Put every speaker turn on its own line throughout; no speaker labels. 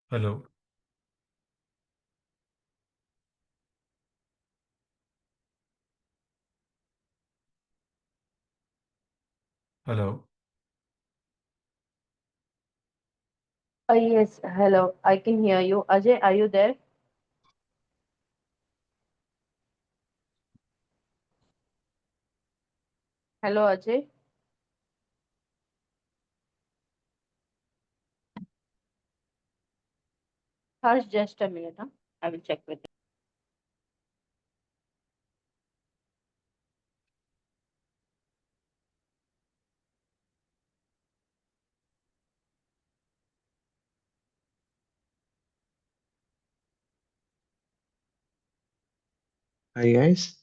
Hello, hello.
Yes, hello. I can hear you. Ajay, are you there? Hello, Ajay. Harsh, just a minute. Huh? I will check with him.
Hi guys,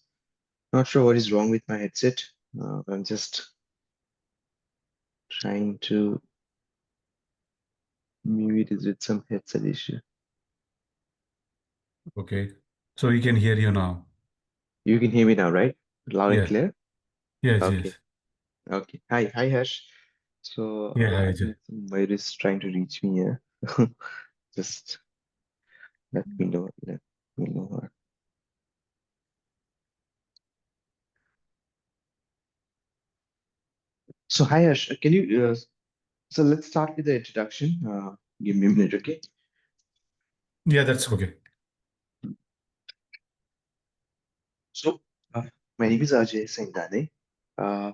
not sure what is wrong with my headset. I'm just trying to, maybe it is with some headset issue.
Okay. So we can hear you now.
You can hear me now, right? Loud and
Yes,
clear?
yes,
Okay,
yes.
okay. Hi Harsh. So
Yeah, hi,
I
Ajay.
think some virus trying to reach me here. Just let me know. So hi Harsh, can you, so let's start with the introduction. Give me a minute, okay?
Yeah, that's okay.
So uh, my name is Ajay Singhdane. Uh,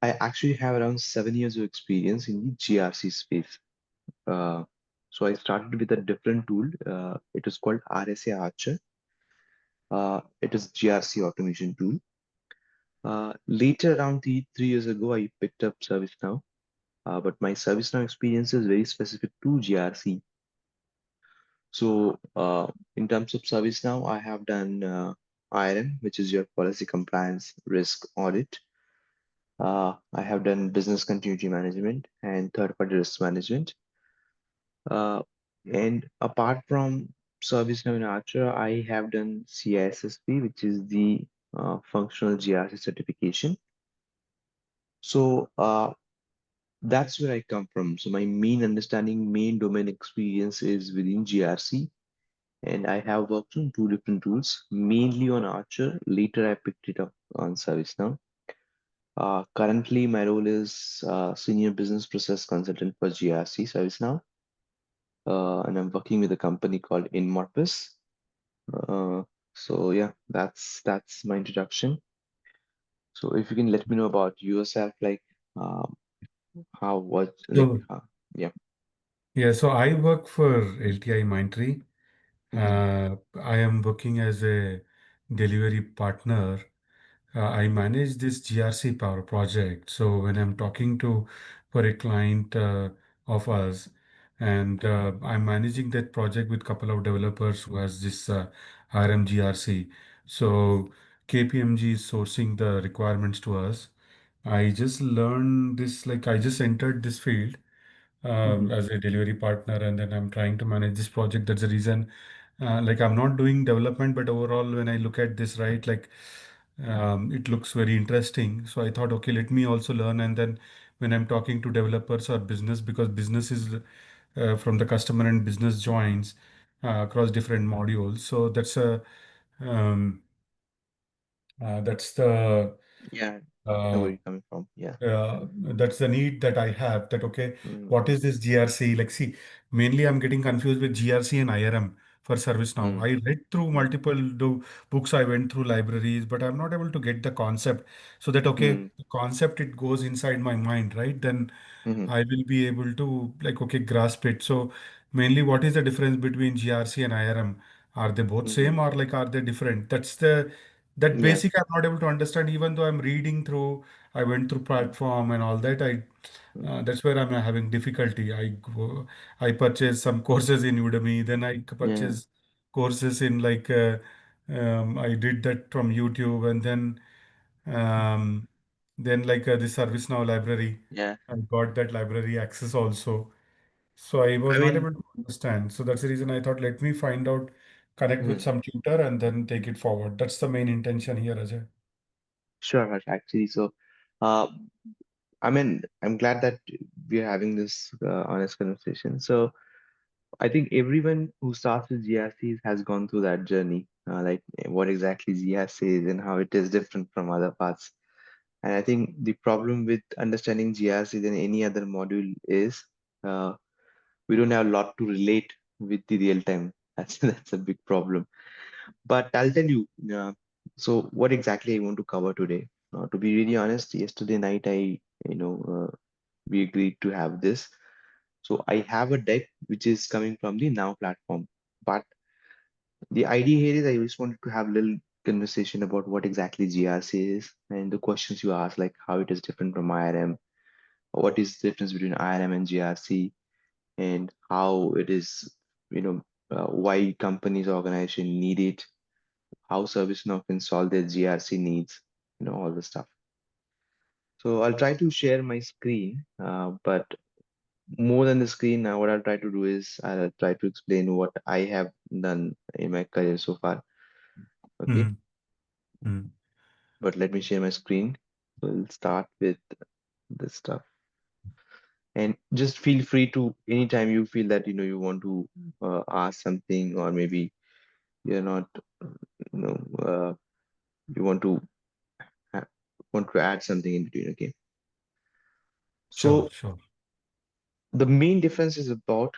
I actually have around 7 years of experience in the GRC space. Uh, so I started with a different tool. It was called RSA Archer. It is GRC automation tool. Later, around 3 years ago, I picked up ServiceNow. But my ServiceNow experience is very specific to GRC. So in terms of ServiceNow, I have done IRM, which is your policy compliance risk audit. I have done business continuity management and third-party risk management. Uh, and apart from ServiceNow and Archer, I have done CISSP, which is the functional GRC certification. So that's where I come from. So my main understanding, main domain experience is within GRC, and I have worked on two different tools, mainly on Archer. Later, I picked it up on ServiceNow. Currently, my role is senior business process consultant for GRC ServiceNow, and I'm working with a company called InMorpus. Uh, so yeah, that's my introduction. So if you can let me know about yourself, like um, how what like
So,
yeah.
yeah, so I work for LTI Mindtree.
Hmm.
I am working as a delivery partner. I manage this GRC power project. So when I'm talking to for a client of us, and I'm managing that project with couple of developers who has this RMGRC. So KPMG is sourcing the requirements to us. I just learned this, like I just entered this field
Hmm.
as a delivery partner, and then I'm trying to manage this project. That's the reason, like I'm not doing development, but overall, when I look at this, right, like it looks very interesting. So I thought, okay, let me also learn. And then when I'm talking to developers or business, because business is from the customer and business joins across different modules. So um, that's the
Yeah, know where
uh,
you're coming from. Yeah.
that's the need that I have. That okay,
Mm,
what is this GRC? Like, see, mainly I'm getting confused with GRC and IRM for ServiceNow.
mm,
I read through
mm,
multiple books, I went through libraries, but I'm not able to get the concept. So that okay,
mm,
the concept it goes inside my mind, right? Then
mm,
I will be able to like okay grasp it. So mainly, what is the difference between GRC and IRM? Are they both
mm.
same or like are they different? That
Yeah.
basic I'm not able to understand even though I'm reading through. I went through
Mm,
platform and all that. I
mm,
That's where I'm having difficulty. I purchase some courses in Udemy, then I
yeah.
purchase courses in like I did that from YouTube, and then like the ServiceNow library.
Yeah.
I got that library access also. So I was
I
not
mean,
able to understand. So that's the reason I thought let me find out, connect with
mm,
some tutor and then take it forward. That's the main intention here, Ajay.
sure, Harsh, actually. So, uh, I mean, I'm glad that we're having this honest conversation. So, I think everyone who starts with GRCs has gone through that journey, like what exactly GRC is and how it is different from other parts. And I think the problem with understanding GRC than any other module is uh, we don't have a lot to relate with the real time. That's a big problem. But I'll tell you. So what exactly I want to cover today? To be really honest, yesterday night you know, we agreed to have this. So I have a deck which is coming from the Now platform. But the idea here is I just wanted to have a little conversation about what exactly GRC is and the questions you ask, like how it is different from IRM, what is the difference between IRM and GRC, and how it is, why companies, organization need it, how ServiceNow can solve their GRC needs, all the stuff. So I'll try to share my screen, but more than the screen, now what I'll try to do is I'll try to explain what I have done in my career so far. Okay,
Mm, mm.
but let me share my screen. We'll start with this stuff. And just feel free to anytime you feel that you want to ask something, or maybe you're not, you know, uh, you ha- want to add something in between. Okay,
Sure,
so
sure.
the main difference is about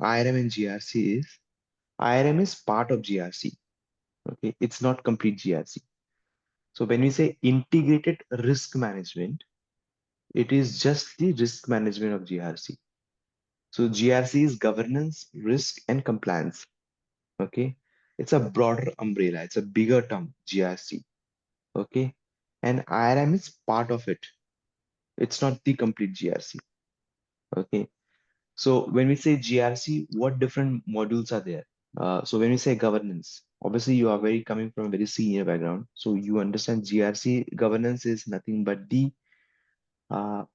IRM and GRC is IRM is part of GRC. Okay, it's not complete GRC. So when we say integrated risk management, it is just the risk management of GRC. So GRC is governance, risk, and compliance. Okay, it's a broader umbrella. It's a bigger term, GRC. Okay, and IRM is part of it. It's not the complete GRC. Okay, so when we say GRC, what different modules are there? So when we say governance, obviously you are very coming from a very senior background, so you understand GRC governance is nothing but the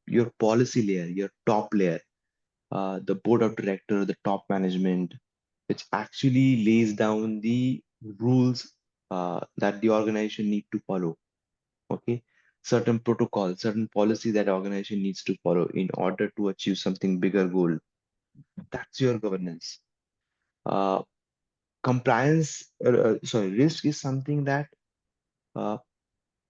your policy layer, your top layer, the board of director, the top management, which actually lays down the rules that the organization need to follow. Okay, certain protocol, certain policy that organization needs to follow in order to achieve something bigger goal. That's your governance. Uh, sorry, risk is something uh,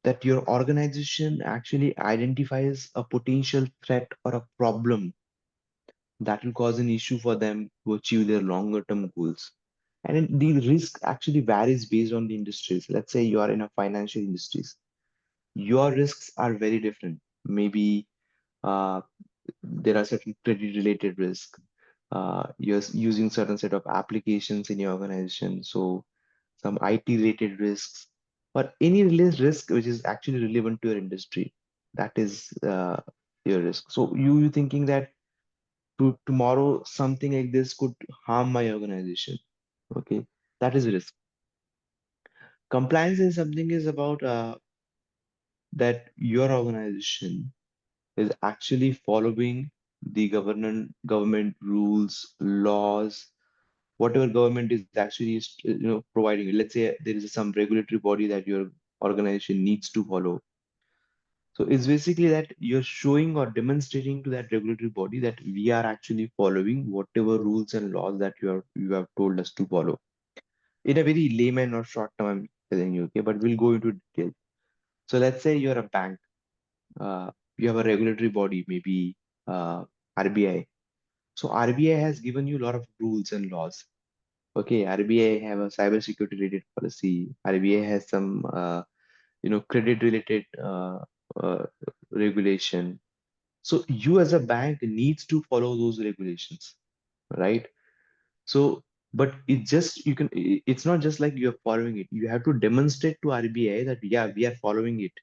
that your organization actually identifies a potential threat or a problem that will cause an issue for them to achieve their longer term goals. And the risk actually varies based on the industries. Let's say you are in a financial industries, your risks are very different. Maybe uh, there are certain credit related risks. You're using certain set of applications in your organization, so some IT related risks, or any related risk which is actually relevant to your industry. That is your risk. So you thinking that tomorrow something like this could harm my organization. Okay, that is risk. Compliance is something is about that your organization is actually following the government rules, laws, whatever government is actually providing. Let's say there is some regulatory body that your organization needs to follow. So it's basically that you're showing or demonstrating to that regulatory body that we are actually following whatever rules and laws that you have told us to follow. In a very layman or short term, I'm telling you, okay, but we'll go into detail. So let's say you're a bank, you have a regulatory body, maybe RBI. So RBI has given you a lot of rules and laws. Okay, RBI have a cybersecurity related policy. RBI has some credit related uh, regulation. So you as a bank needs to follow those regulations, right? So, but it's not just like you're following it. You have to demonstrate to RBI that yeah, we are following it.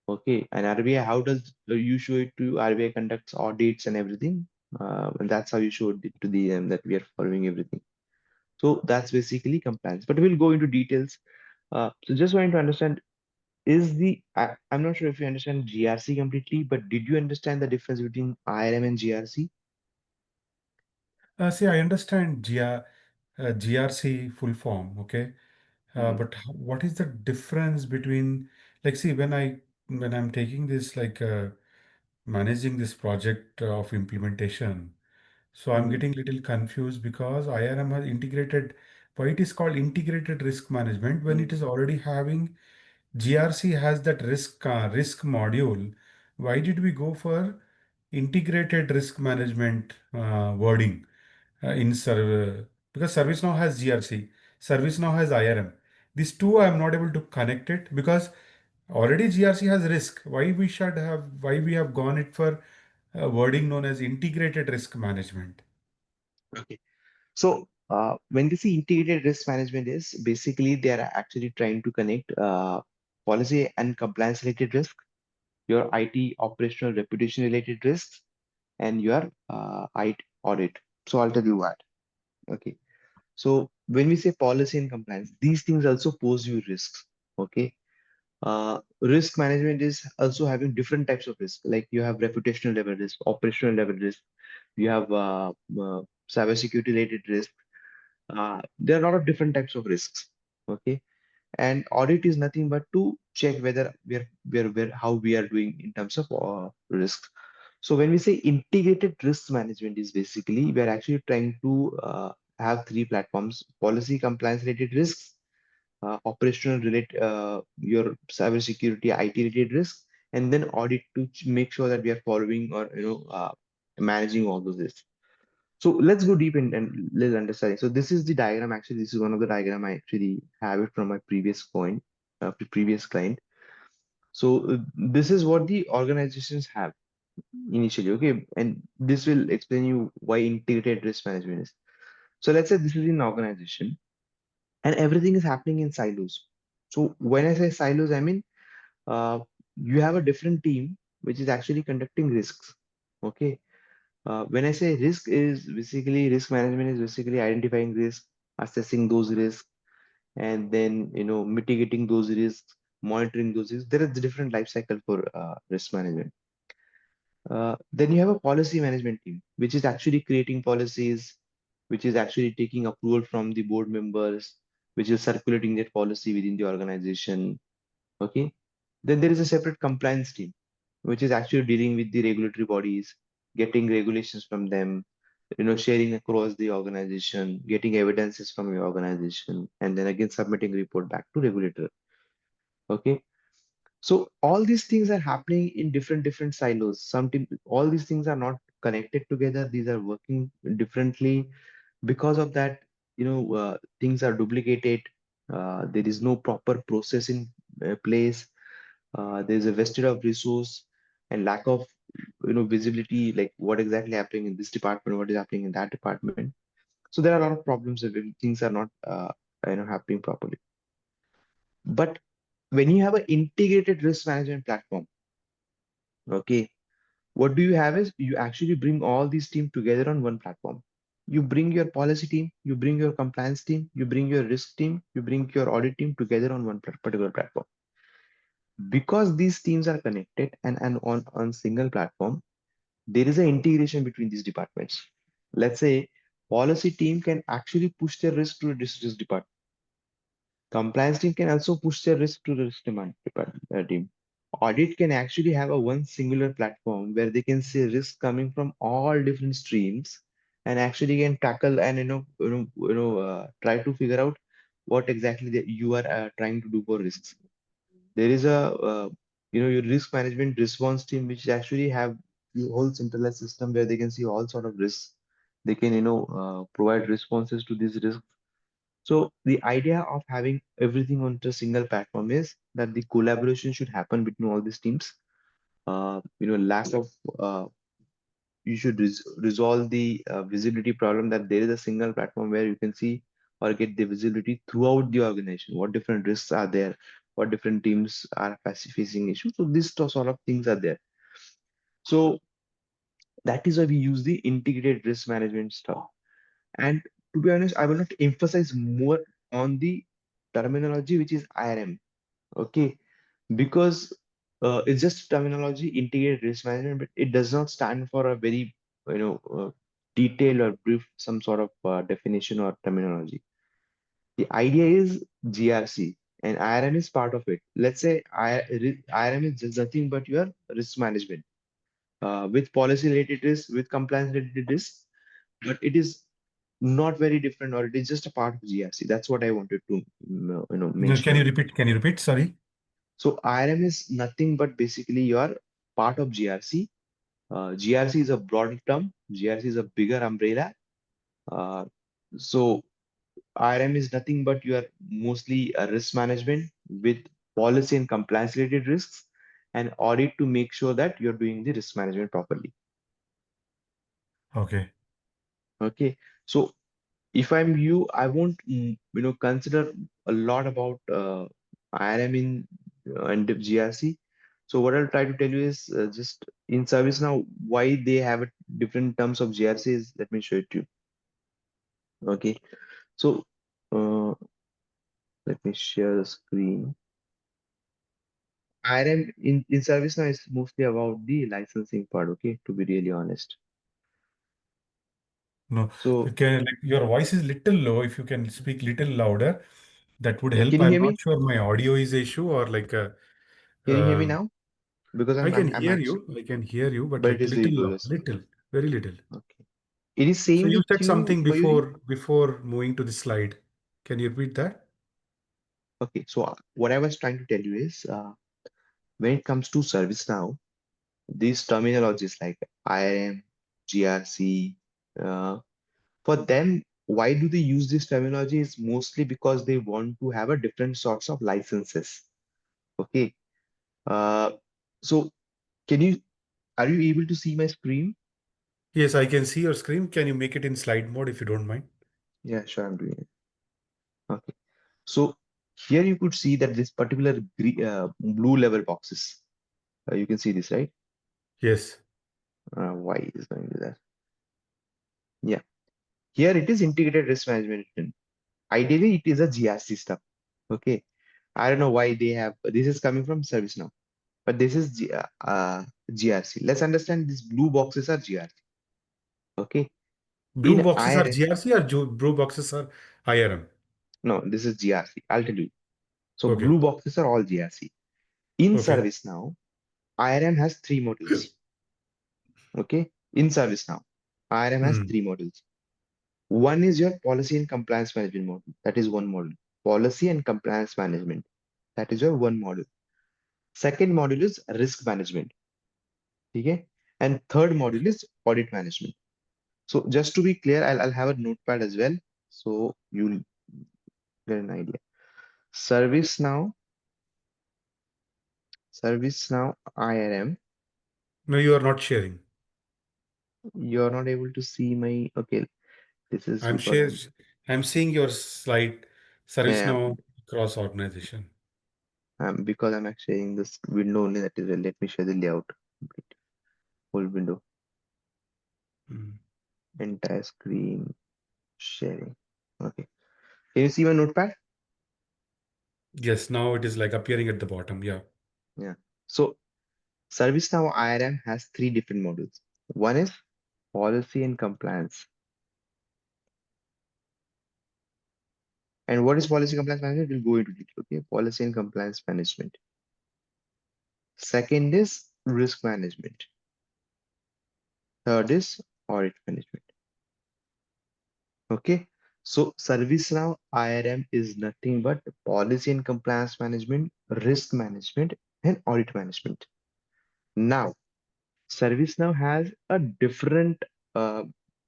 Okay, and RBI, how does you show it to RBI conducts audits and everything, and that's how you show it to them that we are following everything. So that's basically compliance. But we'll go into details. So just wanting to understand I'm not sure if you understand GRC completely, but did you understand the difference between IRM and GRC?
See, I understand GRC full form, okay?
Mhm.
But what is the difference between, like, see, when I'm taking this, like, managing this project of implementation. So I'm
Mm,
getting little confused because IRM has integrated, why it is called integrated risk management when it is already having GRC has that risk module. Why did we go for integrated risk management wording in server? Because ServiceNow has GRC, ServiceNow has IRM. These two I'm not able to connect it because already GRC has risk. Why we have gone it for wording known as integrated risk management?
okay. So when they say integrated risk management is basically they are actually trying to connect policy and compliance related risk, your IT operational reputation related risks, and your IT audit. So I'll tell you what. Okay. So when we say policy and compliance, these things also pose you risks. Okay. Risk management is also having different types of risk. Like you have reputational level risk, operational level risk, you have cybersecurity related risk. There are a lot of different types of risks. Okay. And audit is nothing but to check whether how we are doing in terms of risks. So when we say integrated risk management is basically we are actually trying to have three platforms: policy compliance related risks, operational related your cybersecurity IT related risks, and then audit to make sure that we are following or managing all those risks. So let's go deep in and let's understand. So this is the diagram. Actually, this is one of the diagram I actually have it from my previous previous client. So this is what the organizations have initially. Okay, and this will explain you why integrated risk management is. So let's say this is an organization, and everything is happening in silos. So when I say silos, I mean uh, you have a different team which is actually conducting risks. Okay, when I say risk is basically risk management is basically identifying risk, assessing those risks, and then mitigating those risks, monitoring those risks. There is a different life cycle for risk management. Then you have a policy management team, which is actually creating policies, which is actually taking approval from the board members, which is circulating that policy within the organization. Okay. Then there is a separate compliance team, which is actually dealing with the regulatory bodies, getting regulations from them, sharing across the organization, getting evidences from your organization, and then again submitting report back to regulator. Okay. So all these things are happening in different silos. All these things are not connected together. These are working differently. Because of that, things are duplicated. There is no proper process in place. There is a wastage of resource and lack of visibility, like what exactly happening in this department, what is happening in that department. So there are a lot of problems when things are not happening properly. But when you have an integrated risk management platform, okay, what do you have is you actually bring all these teams together on one platform. You bring your policy team, you bring your compliance team, you bring your risk team, you bring your audit team together on one particular platform. Because these teams are connected and on single platform, there is an integration between these departments. Let's say policy team can actually push their risk to this risk department. Compliance team can also push their risk to the risk team. Audit can actually have a one singular platform where they can see risk coming from all different streams and actually can tackle and try to figure out what exactly that you are trying to do for risks. There is a your risk management response team which actually have the whole centralized system where they can see all sort of risks. They can provide responses to these risks. So the idea of having everything onto a single platform is that the collaboration should happen between all these teams. Lack of you should resolve the visibility problem that there is a single platform where you can see or get the visibility throughout the organization. What different risks are there? What different teams are facing issues? So these sort of things are there. So that is why we use the integrated risk management stuff. And to be honest, I will not emphasize more on the terminology which is IRM. Okay, because it's just terminology, integrated risk management, but it does not stand for a very detailed or brief some sort of definition or terminology. The idea is GRC and IRM is part of it. Let's say IRM is just nothing but your risk management with policy related risk, with compliance related risk. but it is not very different, or it is just a part of GRC. That's what I wanted to
No,
mention out.
Can you repeat? Sorry.
So IRM is nothing but basically your part of GRC. GRC is a broad term. GRC is a bigger umbrella. Uh, so IRM is nothing but your mostly risk management with policy and compliance related risks, and audit to make sure that you're doing the risk management properly.
Okay.
Okay. So if I'm you, I won't consider a lot about IRM in and GRC. So what I'll try to tell you is just in service now why they have a different terms of GRC is, let me show it to you. Okay. So uh, let me share the screen. IRM in service now is mostly about the licensing part. Okay, to be really honest.
No,
So
like your voice is little low. If you can speak little louder, that would
yeah,
help.
can you
I'm
hear
not
me?
sure my audio is issue or like
Can you hear me
uh,
now? Because
I can
I'm
hear
actually,
you. I can hear you, but
but it
like
is very
little
low.
low, little, very little.
Okay. It is
So
same
you
with
said
you,
something
Mayuri?
before moving to the slide. Can you repeat that?
Okay, so what I was trying to tell you is when it comes to ServiceNow, these terminologies like IRM, GRC, for them, why do they use this terminology? Is mostly because they want to have a different sorts of licenses. Okay. Uh, so can you are you able to see my screen?
Yes, I can see your screen. Can you make it in slide mode if you don't mind?
Yeah, sure, I'm doing it. Okay. So here you could see that this particular blue level boxes. You can see this, right?
Yes.
Why is going to that? Yeah. Here it is integrated risk management. Ideally, it is a GRC stuff. Okay. I don't know why they have this is coming from ServiceNow, but this is GRC. Let's understand these blue boxes are GRC. Okay.
Blue
In
boxes are
IRM,
GRC or blue boxes are IRM?
no, this is GRC. I'll tell you. So
Okay.
blue boxes are all GRC. In
Okay.
ServiceNow, IRM has three modules. Okay. In ServiceNow, IRM has
Hmm.
three modules. One is your policy and compliance management module. That is one module. Policy and compliance management. That is your one module. Second module is risk management. Okay. And third module is audit management. So just to be clear, I'll have a notepad as well. So you'll get an idea. ServiceNow, ServiceNow IRM.
No, you are not sharing.
You're not able to see my, okay, this is
I'm
because
share, I'm seeing your slide,
yeah,
ServiceNow cross organization.
because I'm actually sharing this window only, that is well. Let me share the layout. Whole window,
Hmm.
entire screen sharing. Okay. Can you see my notepad?
Yes, now it is like appearing at the bottom. Yeah.
Yeah. So ServiceNow IRM has three different modules. One is policy and compliance. And what is policy compliance management? We'll go into detail. Okay. Policy and compliance management. Second is risk management. Third is audit management. Okay. So ServiceNow IRM is nothing but policy and compliance management, risk management, and audit management. Now, ServiceNow has a different uh,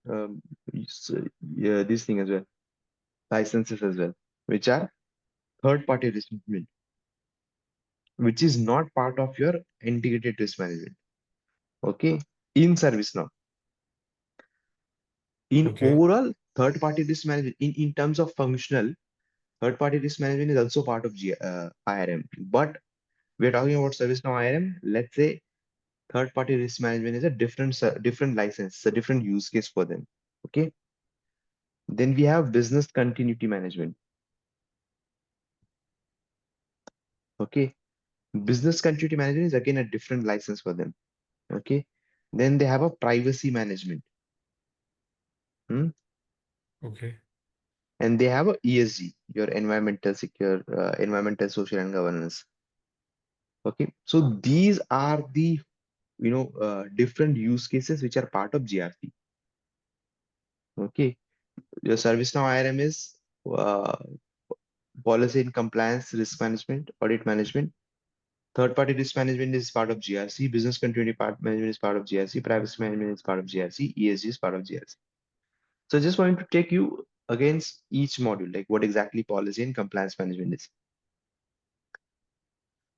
um, yeah, this thing as well, licenses as well, which are third-party risk management, which is not part of your integrated risk management. Okay, in ServiceNow, in
Okay.
overall third-party risk management, in terms of functional, third-party risk management is also part of IRM. But we're talking about ServiceNow IRM. Let's say third-party risk management is a different license, it's a different use case for them. Okay, then we have business continuity management. Okay, business continuity management is again a different license for them. Okay, then they have a privacy management. Hmm?
Okay.
And they have a ESG, your environmental, social, and governance. Okay, so these are the different use cases which are part of GRC. Okay, your ServiceNow IRM is uh, policy and compliance, risk management, audit management. Third-party risk management is part of GRC. Business continuity part management is part of GRC. Privacy management is part of GRC. ESG is part of GRC. So I just wanted to take you against each module, like what exactly policy and compliance management is.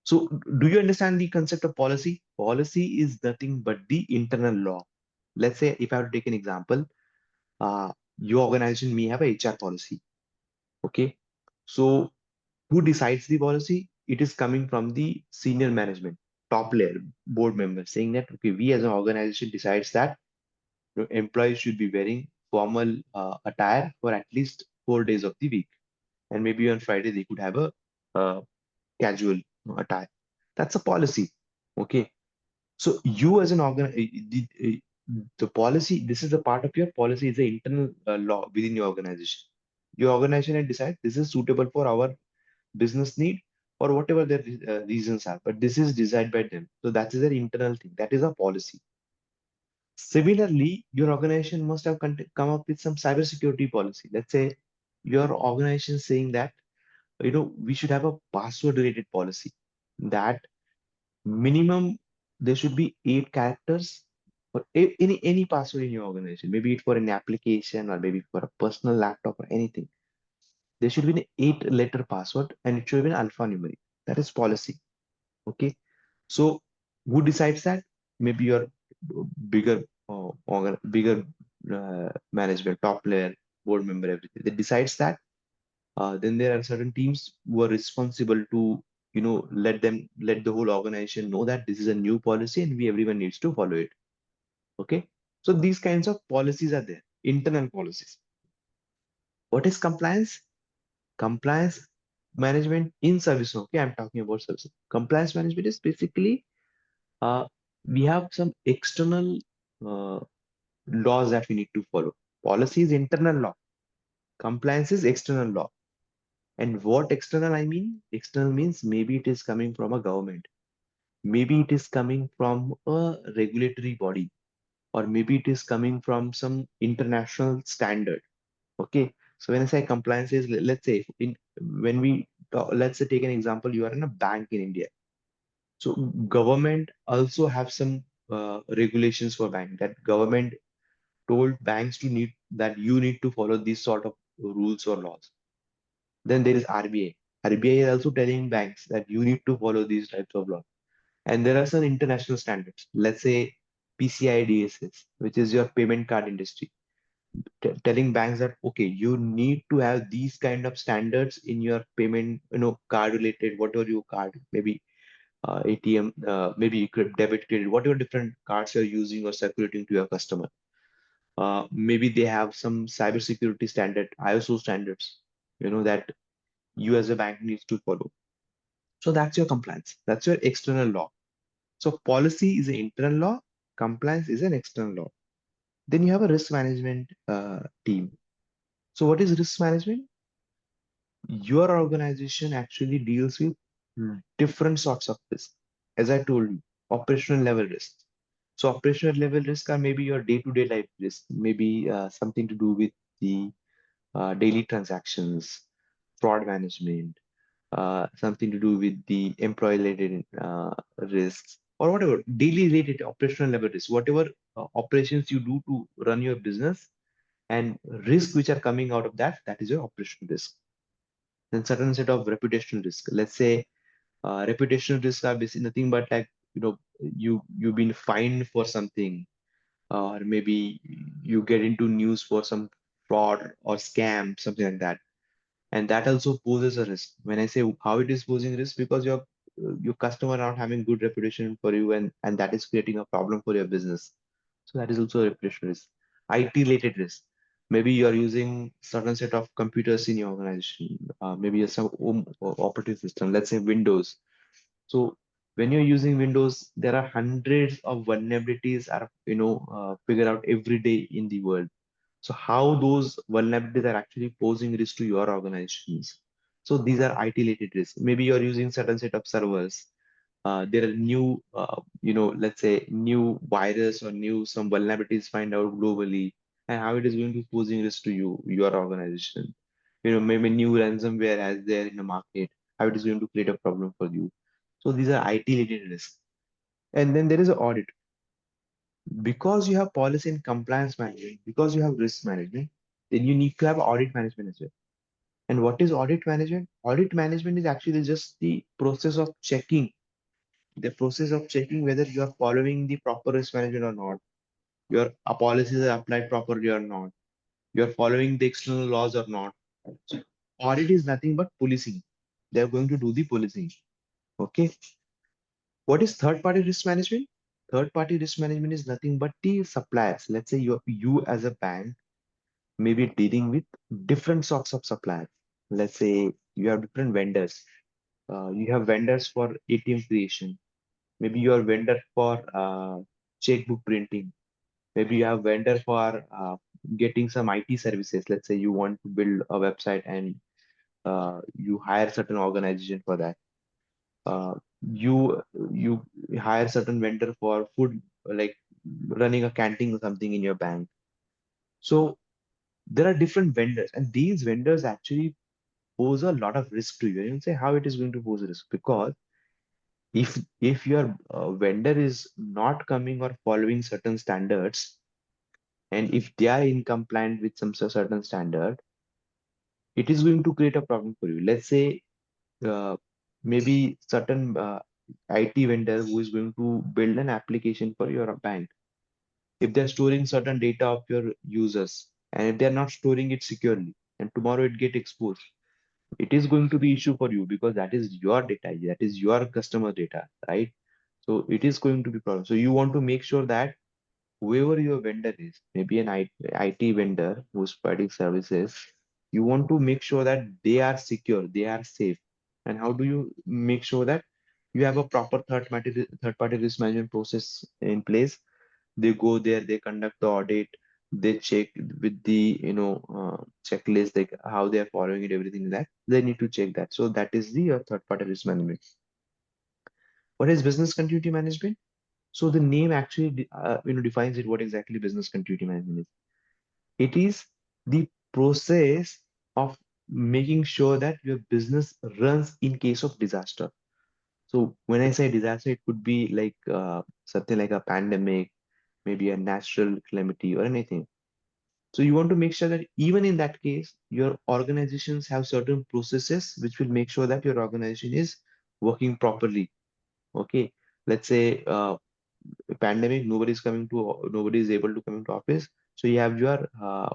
So do you understand the concept of policy? Policy is nothing but the internal law. Let's say if I have to take an example, your organization may have a HR policy. Okay. So who decides the policy? It is coming from the senior management, top layer, board members saying that, okay, we as an organization decides that employees should be wearing formal attire for at least 4 days of the week. And maybe on Friday they could have a casual attire. That's a policy. Okay. So you as an the policy, this is a part of your policy, is the internal law within your organization. Your organization has decided this is suitable for our business need or whatever their reasons are, but this is decided by them. So that is their internal thing. That is a policy. Similarly, your organization must have come up with some cybersecurity policy. Let's say your organization is saying that we should have a password related policy that minimum there should be 8 characters for any password in your organization. Maybe it for an application or maybe for a personal laptop or anything. There should be an 8-letter password and it should be an alphanumeric. That is policy. Okay. So who decides that? Maybe your bigger bigger management, top layer, board member, everything. They decides that. Then there are certain teams who are responsible to let the whole organization know that this is a new policy and we everyone needs to follow it. Okay. So these kinds of policies are there, internal policies. What is compliance? Compliance management in service. Okay, I'm talking about service. Compliance management is basically uh, we have some external uh, laws that we need to follow. Policy is internal law. Compliance is external law. And what external I mean? External means maybe it is coming from a government. Maybe it is coming from a regulatory body, or maybe it is coming from some international standard. Okay. So when I say compliance is, let's say when we let's say take an example, you are in a bank in India. So government also have some regulations for bank that government told banks to need that you need to follow these sort of rules or laws. Then there is RBI. RBI is also telling banks that you need to follow these types of laws. And there are some international standards. Let's say PCI DSS, which is your payment card industry, telling banks that okay, you need to have these kind of standards in your payment, card related, whatever your card, maybe ATM, maybe debit, credit, whatever different cards you're using or circulating to your customer. Maybe they have some cybersecurity standard, ISO standards, that you as a bank needs to follow. So that's your compliance. That's your external law. So policy is an internal law, compliance is an external law. Then you have a risk management team. So what is risk management? Your organization actually deals with different sorts of risk. As I told you, operational level risk. So operational level risk are maybe your day-to-day life risk, maybe something to do with the daily transactions, fraud management, something to do with the employee-related risks, or whatever daily related operational level risk, whatever operations you do to run your business and risk which are coming out of that, that is your operational risk. Then certain set of reputational risk. Let's say reputational risks are basically nothing but like you've been fined for something, or maybe you get into news for some fraud or scam, something like that, and that also poses a risk. When I say how it is posing risk, because your customer are not having good reputation for you, and that is creating a problem for your business. So that is also a reputation risk. IT related risk. Maybe you are using certain set of computers in your organization. Maybe some operating system. Let's say Windows. So when you're using Windows, there are hundreds of vulnerabilities are figured out every day in the world. So how those vulnerabilities are actually posing risk to your organizations. So these are IT related risks. Maybe you're using certain set of servers. There are new, let's say new virus or new some vulnerabilities find out globally. and how it is going to posing risk to you, your organization. Maybe new ransomware as there in the market, how it is going to create a problem for you. So these are IT related risks. And then there is an audit. Because you have policy and compliance management, because you have risk management, then you need to have audit management as well. And what is audit management? Audit management is actually just the process of checking whether you are following the proper risk management or not, your policies are applied properly or not, you are following the external laws or not. So audit is nothing but policing. They are going to do the policing. Okay. What is third party risk management? Third party risk management is nothing but the suppliers. Let's say you as a bank may be dealing with different sorts of suppliers. Let's say you have different vendors. You have vendors for ATM creation. Maybe you are vendor for checkbook printing. Maybe you have vendor for getting some IT services. Let's say you want to build a website and you hire certain organization for that. You hire certain vendor for food, like running a canteen or something in your bank. So there are different vendors, and these vendors actually pose a lot of risk to you. And you say how it is going to pose a risk, because if your vendor is not coming or following certain standards, and if they are in compliant with some certain standard, it is going to create a problem for you. Let's say uh, maybe certain IT vendor who is going to build an application for your bank. If they're storing certain data of your users, and if they're not storing it securely, and tomorrow it get exposed, it is going to be issue for you, because that is your data, that is your customer data, right? So it is going to be problem. So you want to make sure that whoever your vendor is, maybe an IT vendor who's providing services, you want to make sure that they are secure, they are safe. And how do you make sure that you have a proper third party risk management process in place? They go there, they conduct the audit, they check with the checklist, like how they are following it, everything like that. They need to check that. So that is the third party risk management. What is business continuity management? So the name actually defines it, what exactly business continuity management is. It is the process of making sure that your business runs in case of disaster. So when I say disaster, it could be like something like a pandemic, maybe a natural calamity or anything. So you want to make sure that even in that case, your organizations have certain processes which will make sure that your organization is working properly. Okay. Let's say pandemic, nobody is able to come into office. So you have your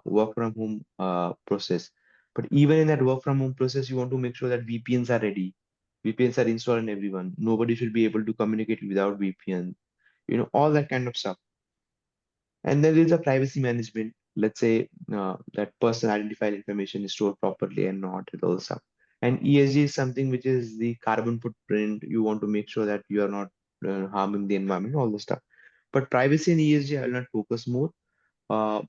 work from home process. But even in that work from home process, you want to make sure that VPNs are ready. VPNs are installed on everyone. Nobody should be able to communicate without VPN. All that kind of stuff. And then there's a privacy management. Let's say that personal identified information is stored properly and not with all stuff. And ESG is something which is the carbon footprint. You want to make sure that you are not harming the environment, all the stuff. But privacy and ESG, I will not focus more. Uh,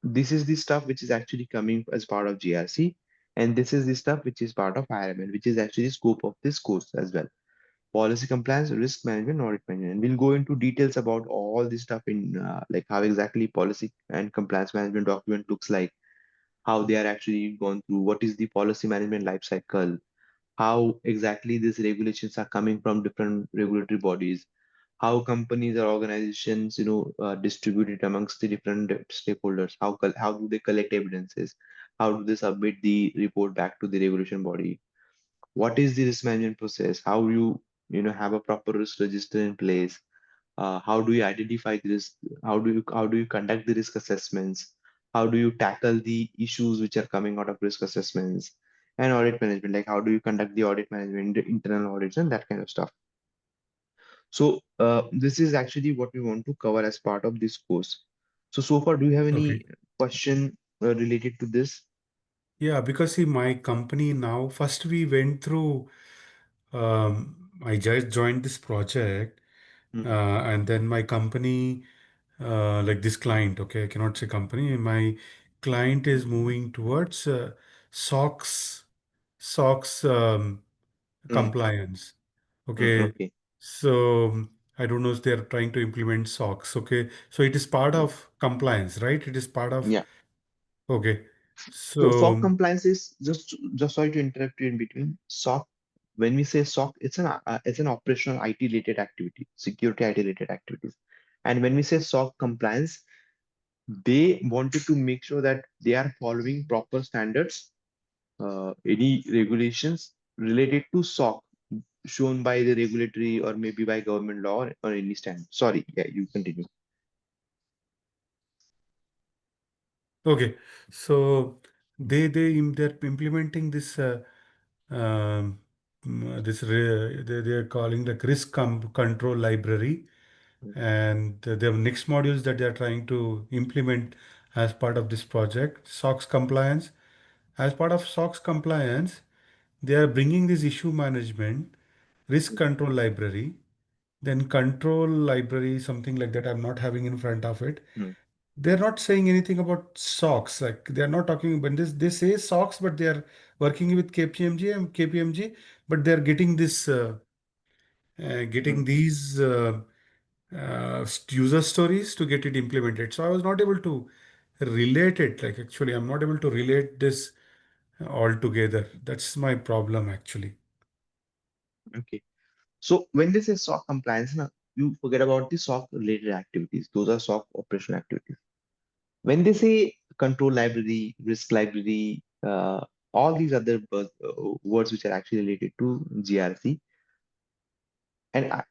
this is the stuff which is actually coming as part of GRC, and this is the stuff which is part of IRML, which is actually scope of this course as well. Policy compliance, risk management, audit management. And we'll go into details about all this stuff in like how exactly policy and compliance management document looks like, how they are actually gone through, what is the policy management life cycle, how exactly these regulations are coming from different regulatory bodies, how companies or organizations, distribute it amongst the different stakeholders, how do they collect evidences, how do they submit the report back to the regulation body, what is the risk management process, how you have a proper risk register in place, how do you identify the risk, how do you conduct the risk assessments, how do you tackle the issues which are coming out of risk assessments, and audit management, like how do you conduct the audit management, the internal audits, and that kind of stuff. So this is actually what we want to cover as part of this course. So far, do you have
Okay.
any question related to this?
Yeah, because see, my company now, first we went through, I just joined this project,
Mm,
and then my company, like this client, okay, I cannot say company, my client is moving towards SOX, SOX
mm,
compliance. Okay,
okay.
so I don't know if they're trying to implement SOX. Okay. So it is part
Mm.
of compliance, right? It is part of,
Yeah.
okay.
So SOC
So,
compliance is just sorry to interrupt you in between. SOC, when we say SOC, it's an operational IT related activity, security IT related activities. And when we say SOC compliance, they wanted to make sure that they are following proper standards, any regulations related to SOC shown by the regulatory or maybe by government law or any standard. Sorry, yeah, you continue.
okay. So they're implementing this um, they are calling like control library, and the next modules that they are trying to implement as part of this project, SOX compliance. As part of SOX compliance, they are bringing this issue management, risk control library, then control library, something like that. I'm not having in front of it.
Mm,
They're not saying anything about SOX. Like they're not talking when this they say SOX, but they are working with KPMG, but they're getting this
mm.
getting these user stories to get it implemented. So I was not able to relate it. Like actually, I'm not able to relate this all together. That's my problem actually.
Okay. So when they say SOC compliance, now you forget about the SOC related activities. Those are SOC operational activities. When they say control library, risk library, all these other words which are actually related to GRC, and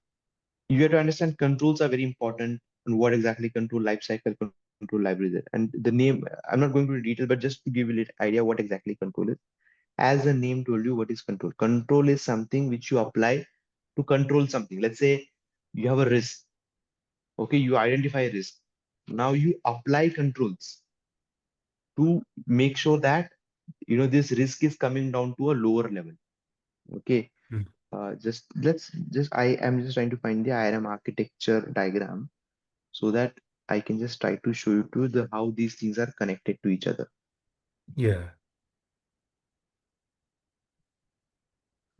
you have to understand controls are very important and what exactly control lifecycle control library is. And the name, I'm not going to detail, but just to give you a little idea what exactly control is. As the name told you, what is control? Control is something which you apply to control something. Let's say you have a risk. Okay, you identify a risk. Now you apply controls to make sure that this risk is coming down to a lower level. Okay,
Mm.
just I am just trying to find the IRM architecture diagram so that I can just try to show you to the how these things are connected to each other.
Yeah.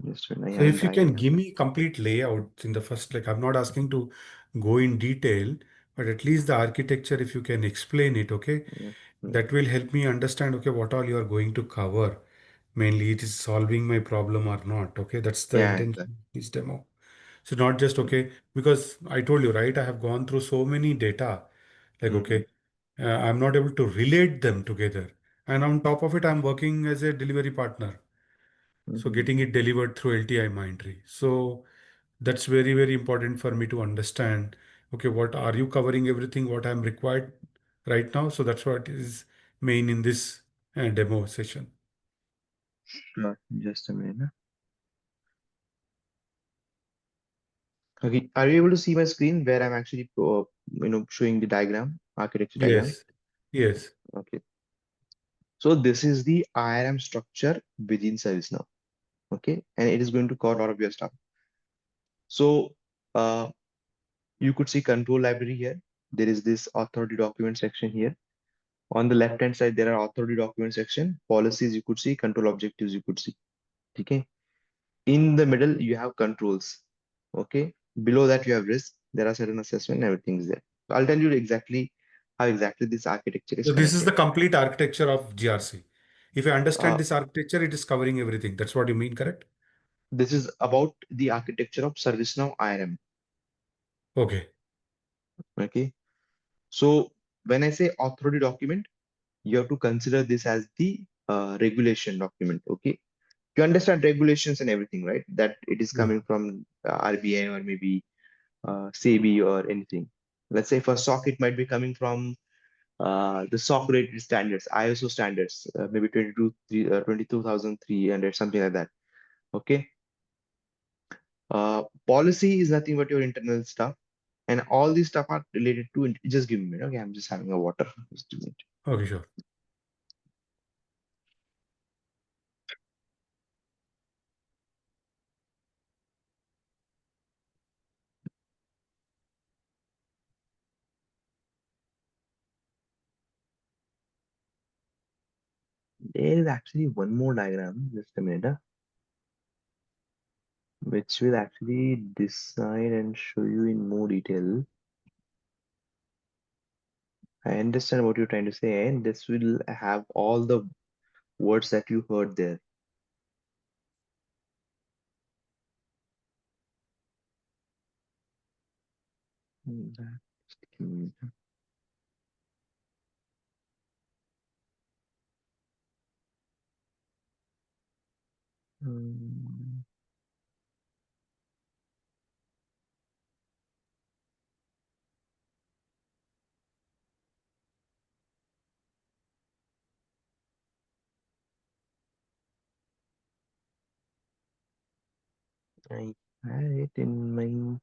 Just when I
So
am
if you can
diagram.
give me complete layout in the first, like I'm not asking to go in detail, but at least the architecture, if you can explain it, okay,
Mm, mm,
that will help me understand, okay, what all you are going to cover. Mainly it is solving my problem or not. Okay, that's the
yeah,
intention
exactly.
of this demo. So not just
Mm,
okay, because I told you, right, I have gone through so many data, like
mhm,
okay, I'm not able to relate them together. And on top of it, I'm working as a delivery partner. So
mhm.
getting it delivered through LTI Mindtree. So that's very, very important for me to understand. Okay, what are you covering everything what I'm required right now? So that's what is main in this demo session.
Sure, just a minute. Okay, are you able to see my screen where I'm actually showing the diagram, architecture diagram?
Yes, yes.
Okay, so this is the IRM structure within ServiceNow. Okay, and it is going to cover all of your stuff. So uh, you could see control library here. There is this authority document section here. On the left hand side, there are authority document section, policies you could see, control objectives you could see. Okay. In the middle, you have controls. Okay. Below that, you have risk. There are certain assessment, everything is there. So I'll tell you exactly how exactly this architecture is
So this is
connected.
the complete architecture of GRC. If I understand
Uh,
this architecture, it is covering everything. That's what you mean, correct?
this is about the architecture of ServiceNow IRM.
Okay.
Okay. So when I say authority document, you have to consider this as the regulation document. Okay. You understand regulations and everything, right? That it is
Yeah.
coming from RBI or maybe SEBI or anything. Let's say for SOC, it might be coming from the SOC rated standards, ISO standards, maybe 22,300, something like that. Okay. Policy is nothing but your internal stuff. And all these stuff are related to, just give me a minute. Okay. I'm just having a water. Just a minute.
Okay, sure.
There is actually one more diagram. Just a minute. which will actually decide and show you in more detail. I understand what you're trying to say, and this will have all the words that you heard there. Mm, mm, I had it in my.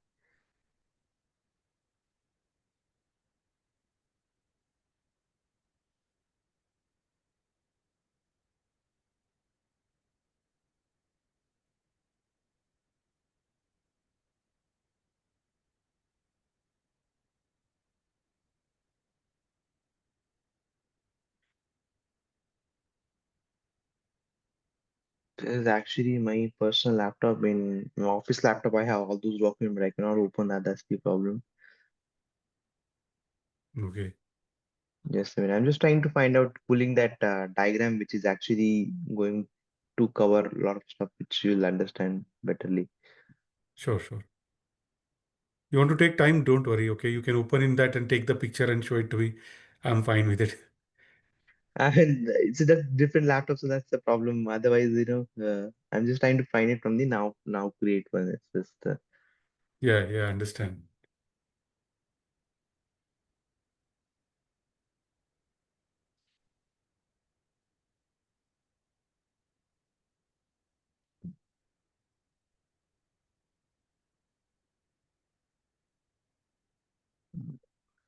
This is actually my personal laptop. In my office laptop, I have all those documents, but I cannot open that. That's the problem.
Okay.
Yes, I mean, I'm just trying to find out, pulling that diagram, which is actually going to cover a lot of stuff, which you'll understand betterly.
Sure, sure. You want to take time? Don't worry. Okay. You can open in that and take the picture and show it to me. I'm fine with it.
And it's a different laptop, so that's the problem. Otherwise, I'm just trying to find it from the now create one. It's just
Yeah, yeah, I understand.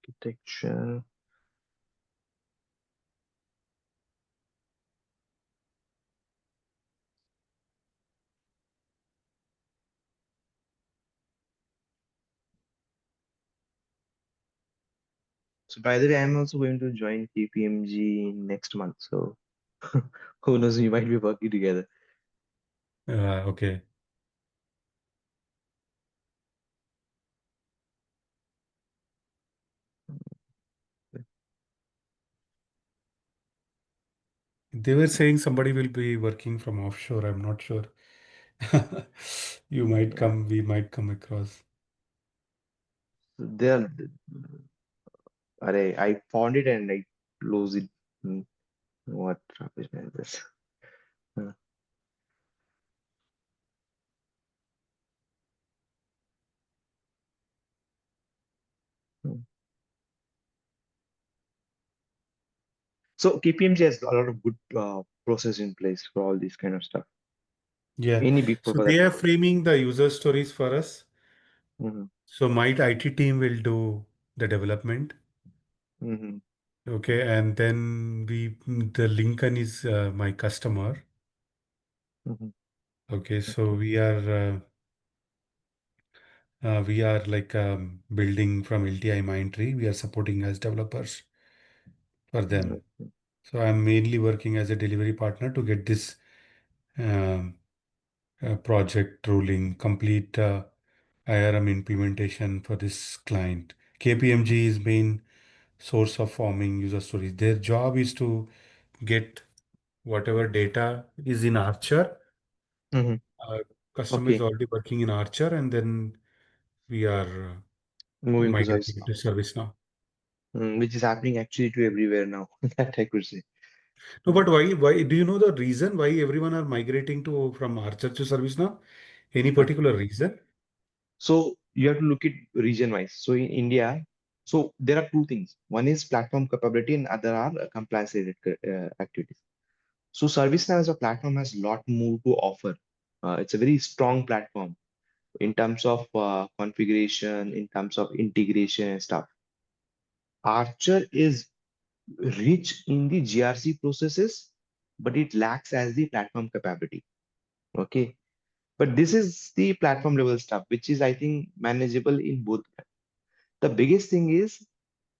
architecture. So by the way, I'm also going to join KPMG next month. So who knows, we might be working together.
Okay. They were saying somebody will be working from offshore. I'm not sure. You might
Yeah.
come, we might come across.
So I found it and I closed it. Hmm, What rubbish is this? Uh, hmm. So KPMG has a lot of good process in place for all this kind of stuff.
Yeah.
Any big four
So
for
they
that
are
matter.
framing the user stories for us.
Hmm.
So my IT team will do the development.
Hmm.
Okay. And then the Lincoln is my customer.
Hmm.
Okay. So
Okay.
we are like building from LTI Mindtree. We are supporting as developers for them.
Okay.
So I'm mainly working as a delivery partner to get this um, project rolling, complete IRM implementation for this client. KPMG is main source of forming user stories. Their job is to get whatever data is in Archer.
Hmm.
Uh, Customer is
Okay.
already working in Archer, and then we are
Moving to
migrating it
Servicenow.
to ServiceNow.
Which is happening actually to everywhere now. That I could say.
No, but why do you know the reason why everyone are migrating to from Archer to ServiceNow? Any
Uh,
particular reason?
So you have to look at region wise. So in India, so there are two things. One is platform capability, and other are compliance related activities. So ServiceNow as a platform has a lot more to offer. It's a very strong platform in terms of configuration, in terms of integration and stuff. Archer is rich in the GRC processes, but it lacks as the platform capability. Okay. But this is the platform level stuff, which is, I think, manageable in both. The biggest thing is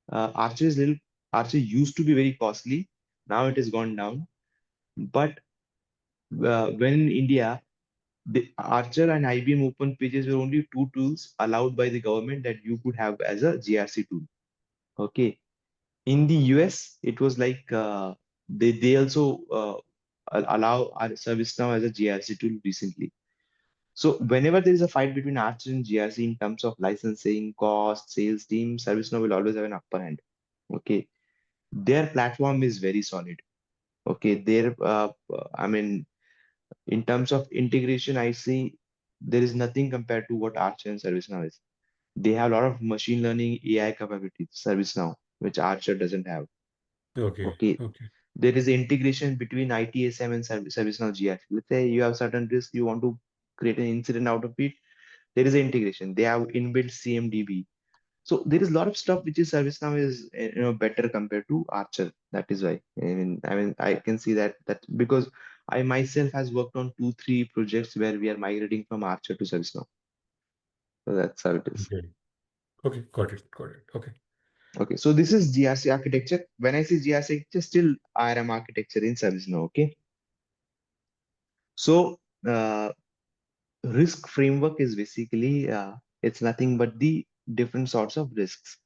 Archer is little Archer used to be very costly. Now it has gone down. But when in India, The Archer and IBM Open Pages were only two tools allowed by the government that you could have as a GRC tool. Okay. In the US, it was like they also allow our ServiceNow as a GRC tool recently. So whenever there is a fight between Archer and GRC in terms of licensing, cost, sales team, ServiceNow will always have an upper hand. Okay, their platform is very solid. Okay, I mean, in terms of integration, I see there is nothing compared to what Archer and ServiceNow is. They have a lot of machine learning AI capabilities, ServiceNow, which Archer doesn't have.
Okay.
Okay,
Okay.
there is integration between ITSM and ServiceNow GRC. Let's say you have certain risk, you want to create an incident out of it. There is an integration. They have inbuilt CMDB. So there is a lot of stuff which is ServiceNow is better compared to Archer. That is why. I mean I can see that because I myself has worked on 2, 3 projects where we are migrating from Archer to ServiceNow. So that's how it is.
Okay. Okay. Got it. Got it. Okay.
Okay, so this is GRC architecture. When I say GRC architecture, still IRM architecture in ServiceNow. Okay, so risk framework is basically it's nothing but the different sorts of risks.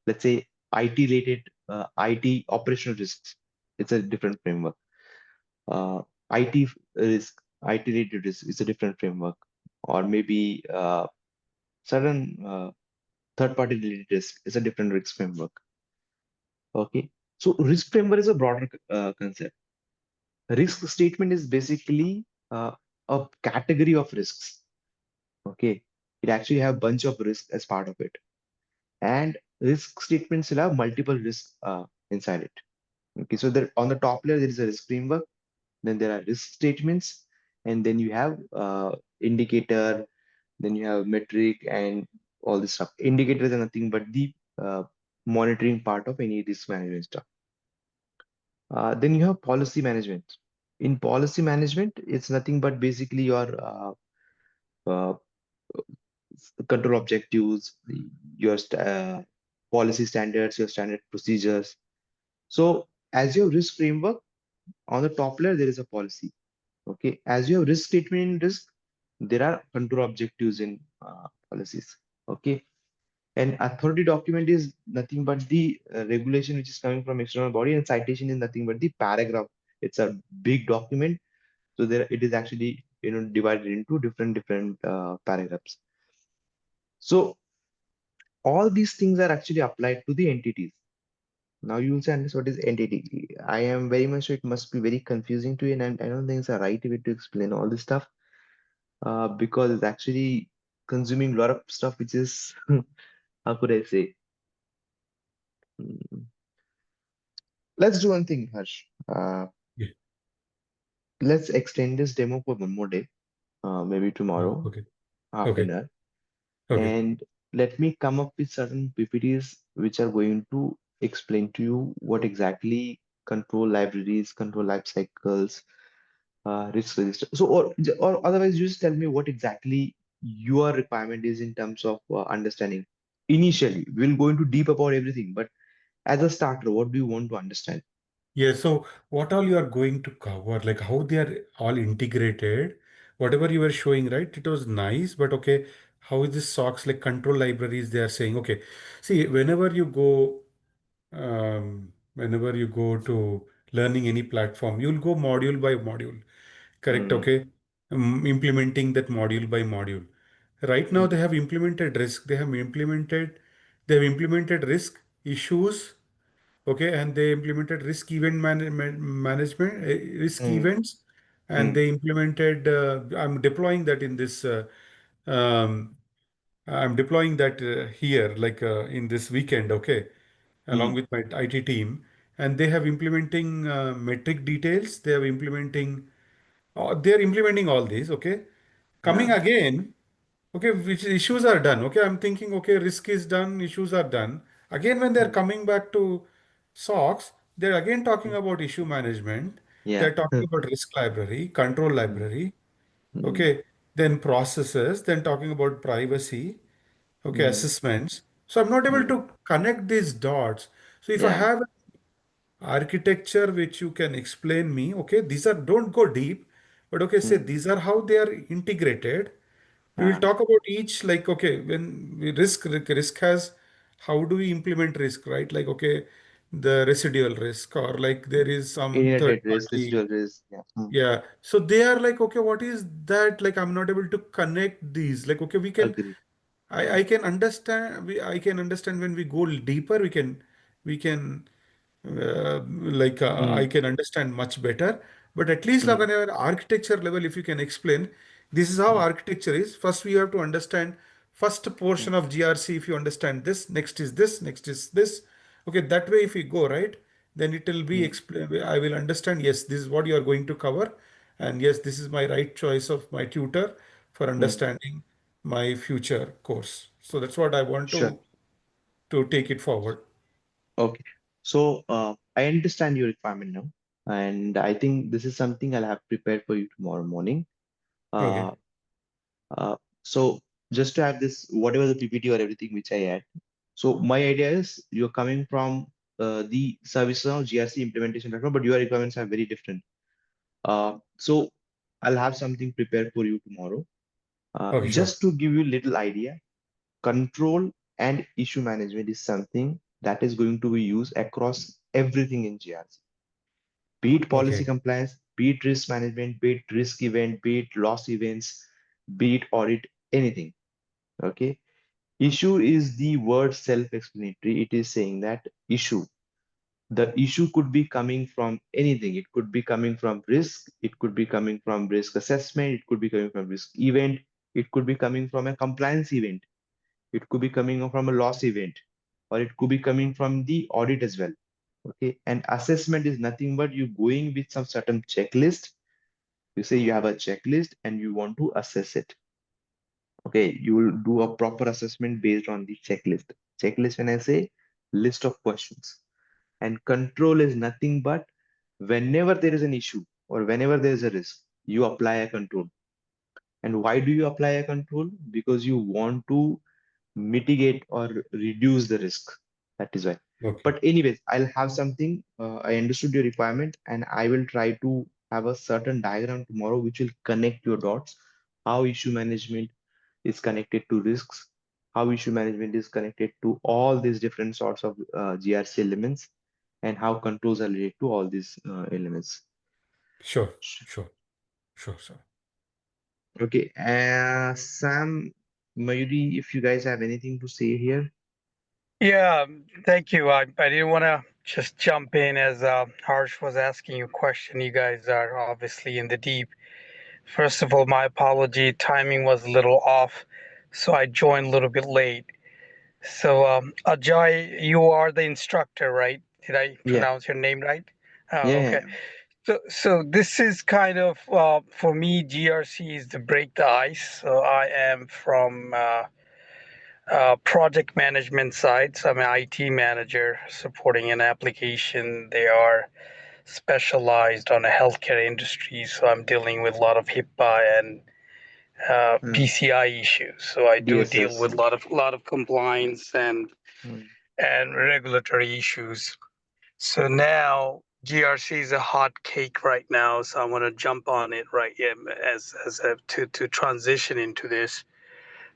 Let's say IT related, IT operational risks. It's a different framework. IT risk, IT related risk is a different framework, or maybe certain third party related risk is a different risk framework. Okay, so risk framework is a broader concept. Risk statement is basically a category of risks. Okay, it actually have bunch of risks as part of it, and risk statements will have multiple risks inside it. Okay, so there on the top layer there is a risk framework, then there are risk statements, and then you have indicator, then you have metric and all this stuff. Indicators are nothing but the monitoring part of any risk management stuff. Then you have policy management. In policy management, it's nothing but basically your uh, control objectives, your policy standards, your standard procedures. So as your risk framework, on the top layer, there is a policy. Okay. As your risk statement in risk, there are control objectives in policies. Okay. And authority document is nothing but the regulation which is coming from external body, and citation is nothing but the paragraph. It's a big document. So there it is actually divided into different paragraphs. So all these things are actually applied to the entities. Now you will say, understand what is entity. I am very much sure it must be very confusing to you, and I don't think it's a right way to explain all this stuff because it's actually consuming a lot of stuff, which is how could I say? Mm, Let's do one thing, Harsh.
Yeah.
Let's extend this demo for one more day, maybe tomorrow,
Okay.
half an
Okay.
hour,
Okay.
and let me come up with certain PPTs which are going to explain to you what exactly control libraries, control life cycles, risk register. So, or otherwise, you just tell me what exactly your requirement is in terms of understanding. Initially, we'll go into deep about everything, but as a starter, what do you want to understand?
Yeah, so what all you are going to cover, like how they are all integrated, whatever you were showing, right? It was nice, but okay, how is this socks like control libraries? They are saying, okay, see, whenever you go to learning any platform, you'll go module by module, correct?
Mm,
Okay, implementing that module by module. Right now,
mm,
they have implemented risk issues. Okay, and they implemented risk management, risk
mm,
events, and
mm,
they implemented. I'm deploying that in this. Um, I'm deploying that here, like in this weekend. Okay, along
mm,
with my IT team, and they have implementing metric details. They are implementing all these. Okay, coming
yeah.
again. Okay, which issues are done. Okay, I'm thinking, okay, risk is done, issues are done. Again, when they're
Mm,
coming back to SOX, they're again talking
mm,
about issue management.
yeah.
They're talking about risk library, control
Mm,
library.
mm,
Okay, then processes, then talking about privacy. Okay,
mm,
assessments. So I'm not able
mm,
to connect these dots. So if I
yeah.
have architecture which you can explain me, okay, these are don't go deep, But okay, say
mm,
these are how they are integrated. We will
uh,
talk about each, like, okay, when we risk has, how do we implement risk, right? Like, okay, the residual risk, or like there is some third
inherited risk,
party.
residual risk. Yeah.
Yeah. So they are like, okay, what is that? Like, I'm not able to connect these. Like, okay, we can,
Agree.
I can understand, I can understand when we go deeper, we can I
Mm,
can understand much better. But at least like
mm,
on an architecture level, if you can explain, this is how
mm,
architecture is. First, we have to understand first
mm,
portion of GRC. If you understand this, next is this, next is this. Okay, that way if we go right, then it will be
mm,
explain. I will understand. Yes, this is what you are going to cover, and yes, this is my right choice of my tutor for
mm.
understanding my future course. So that's what I want
Sure.
to take it forward.
Okay. So I understand your requirement now, and I think this is something I'll have prepared for you tomorrow morning. Uh,
Okay.
so just to have this, whatever the PPT or everything which I add. So my idea is you're coming from the Servicenow GRC implementation background, but your requirements are very different. So I'll have something prepared for you tomorrow.
Okay, sure.
Just to give you a little idea, control and issue management is something that is going to be used across everything in GRC. Be it policy
Okay.
compliance, be it risk management, be it risk event, be it loss events, be it audit, anything. Okay. Issue is the word self-explanatory. It is saying that issue. The issue could be coming from anything. It could be coming from risk. It could be coming from risk assessment. It could be coming from risk event. It could be coming from a compliance event. It could be coming from a loss event, or it could be coming from the audit as well. Okay. And assessment is nothing but you going with some certain checklist. You say you have a checklist and you want to assess it. Okay, you will do a proper assessment based on the checklist. Checklist, when I say list of questions. And control is nothing but whenever there is an issue or whenever there is a risk, you apply a control. And why do you apply a control? Because you want to mitigate or reduce the risk. That is why.
Okay.
But anyways, I'll have something. I understood your requirement, and I will try to have a certain diagram tomorrow which will connect your dots. How issue management is connected to risks, how issue management is connected to all these different sorts of GRC elements, and how controls are related to all these elements.
Sure. Sure. Sure, sir.
Okay, Sam, Mayuri, if you guys have anything to say here.
Yeah, thank you. I didn't want to just jump in as Harsh was asking you a question. You guys are obviously in the deep. First of all, my apology. Timing was a little off, so I joined a little bit late. So, Ajay, you are the instructor, right? Did I
Yeah,
pronounce your name right?
yeah,
Oh, okay.
yeah.
So this is kind of for me. GRC is to break the ice. So I am from project management side. So I'm an IT manager supporting an application. They are specialized on the healthcare industry. So I'm dealing with a lot of HIPAA and
Mm,
PCI issues. So I do deal
BSS.
with a lot of compliance
Mm,
and regulatory issues. So now GRC is a hot cake right now. So I want to jump on it right, yeah, to transition into this.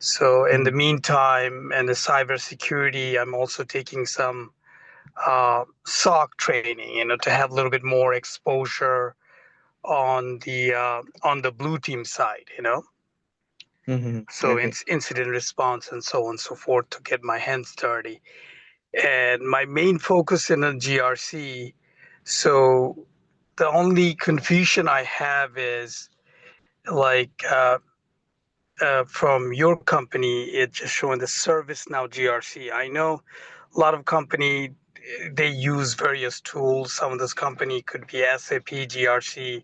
So in the
mm,
meantime, and the cybersecurity, I'm also taking some SOC training, to have a little bit more exposure on the blue team side. So
okay.
incident response and so on and so forth to get my hands dirty. And my main focus in a GRC. So the only confusion I have is like from your company, it's just showing the ServiceNow GRC. I know a lot of company they use various tools. Some of this company could be SAP GRC,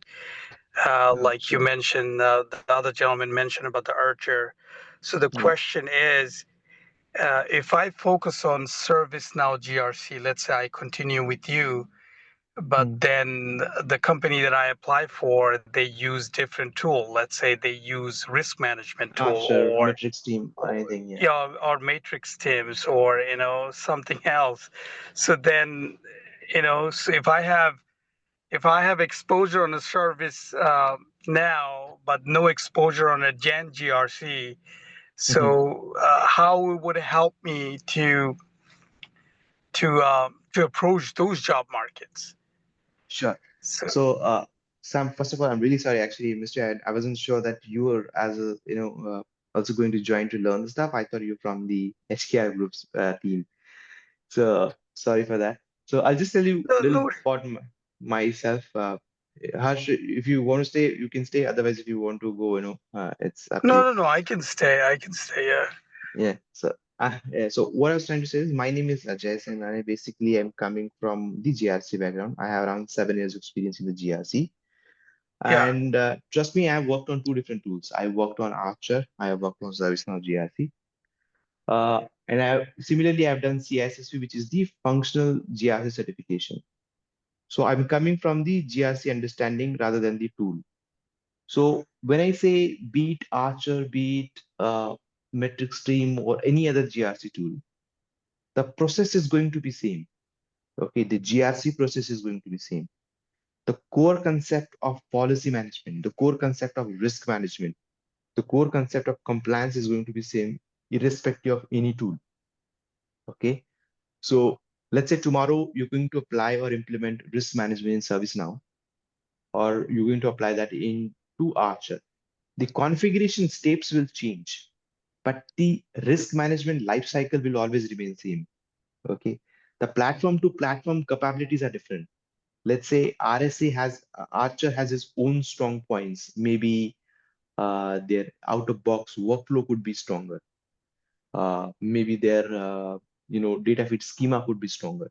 like you
Sure.
mentioned. The other gentleman mentioned about the Archer. So the
Mm,
question is, if I focus on ServiceNow GRC, let's say I continue with you, but
mm.
then the company that I apply for, they use different tool. Let's say they use risk management tool
Sure.
or
Matrix team or anything. Yeah.
yeah, or matrix teams or something else. So then, so if I have if I have exposure on a service now, but no exposure on a Gen GRC,
Mhm.
so how it would help me to approach those job markets?
Sure.
So
So, Sam, first of all, I'm really sorry. Actually, Mr. I wasn't sure that you were as a, also going to join to learn the stuff. I thought you were from the HKR groups team. So sorry for that. So I'll just tell you
no,
a little
no,
about myself. Harsh, if you want to stay, you can stay. Otherwise, if you want to go, it's up to
no,
you.
no, no. I can stay. I can stay. Yeah.
Yeah. So what I was trying to say is, my name is Ajay, and I basically am coming from the GRC background. I have around 7 years experience in the GRC.
Yeah.
And trust me, I've worked on two different tools. I worked on Archer, I have worked on Servicenow GRC. And similarly, I've done CISSP, which is the functional GRC certification. So I'm coming from the GRC understanding rather than the tool. So when I say be it Archer, be it metric stream or any other GRC tool, the process is going to be same. Okay, the GRC process is going to be same. The core concept of policy management, the core concept of risk management, the core concept of compliance is going to be same irrespective of any tool. Okay. So let's say tomorrow you're going to apply or implement risk management in ServiceNow, or you're going to apply that into Archer. The configuration steps will change, but the risk management lifecycle will always remain same. Okay. The platform to platform capabilities are different. Let's say RSA has Archer has its own strong points. Maybe their out of box workflow could be stronger. Maybe their data feed schema could be stronger.